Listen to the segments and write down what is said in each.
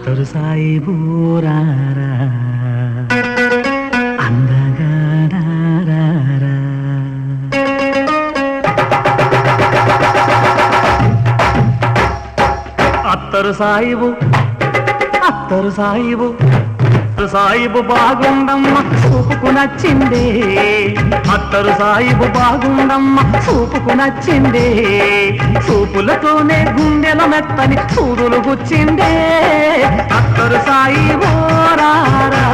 అత్తరు సాయిబు రారా అందగా రారా. అత్తరు సాయిబు అత్తరు సాయిబు సాయిబు బాగుండమ్మ చూపుకు నచ్చిందే. అత్తరు సాయిబు బాగుండమ్మ చూపుకు నచ్చిందే. చూపులతోనే గుండెల మెత్తని సూదులు గుచ్చిందే. అత్తరు సాయిబు రారా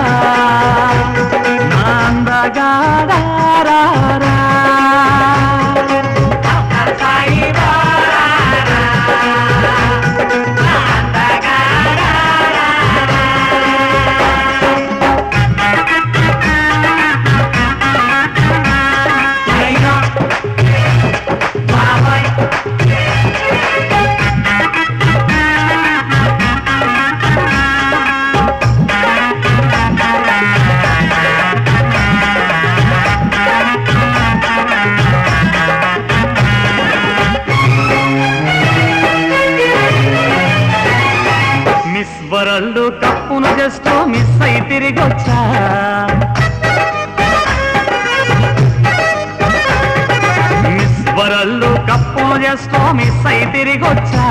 అందగా రారా. వరల్డ్ కప్పును జస్ట్ మిస్ అయి తిరిగొచ్చా. మిస్ వరల్డ్ కప్పును జస్ట్ మిస్ అయి తిరిగొచ్చా.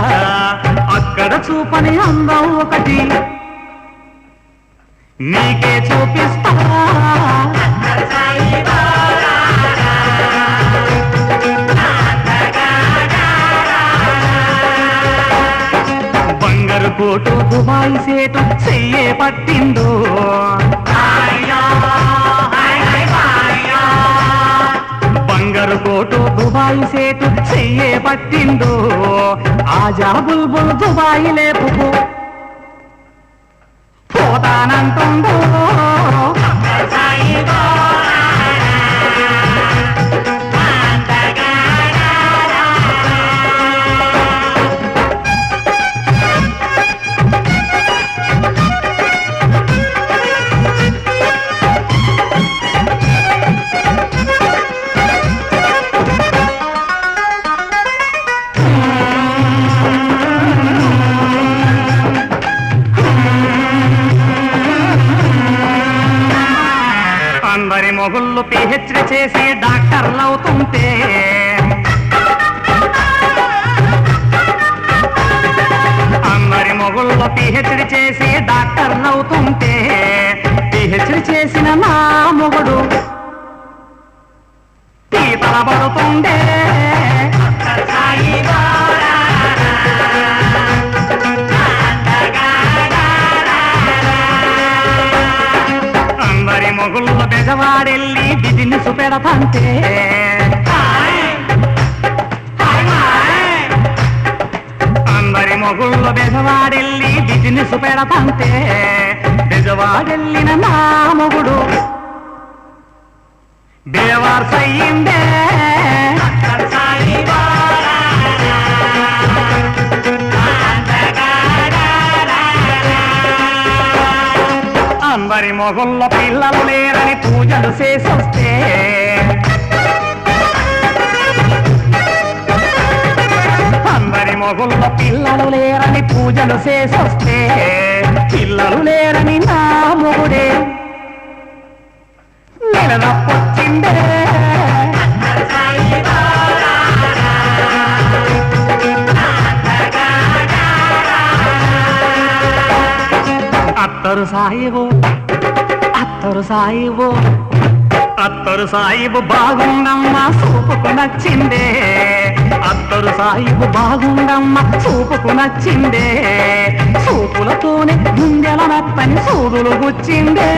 అక్కడ చూపని అందం ఒకటి నీకే చూపిస్తా. బంగారు కోటు దుబాయ్ సేటు చెయ్యే పట్టిందో. బంగారు కోటు దుబాయ్ సేటు చెయ్యే పట్టిందో. ఆజా బుల్బుల్ దుబాయ్ లేపుకు పోతానంటుందో. అందరి మొగుళ్ళు పిహెచ్డి చేసి డాక్టర్లు అవుతుంటే. అందరి మొగుళ్ళు పిహెచ్డి చేసి డాక్టర్లు అవుతుంటే. పిహెచ్డి చేసిన నా మొగుడు పీతల పడుతుండే. అందరి మొగుళ్ళ బెజవాడెళ్ళి బిజినెస్ పెడతంటే. అందరి మొగుళ్ళ బెజవాడెళ్ళి బిజినెస్ పెడతంటే. బెజవాడెళ్ళిన నా మొగుడు బేవార్స్ అయ్యిందే. అందరి మొగుళ్ళ పిల్లలు లేరని పూజలు చేసొస్తే. అందరి మొగుళ్ళ పిల్లలు లేరని పూజలు చేసొస్తే. పిల్లలు లేరని నా మొగుడే నెలనొప్పొచ్చిందే. అత్తరు సాయిబు అత్తరు సాయిబు అత్తరు సాయిబు బాగుండమ్మ చూపుకు నచ్చిందే. అత్తరు సాయిబు బాగుండమ్మ చూపుకు నచ్చిందే. చూపులతోనే గుండెల మెత్తని సూదులు గుచ్చిందే.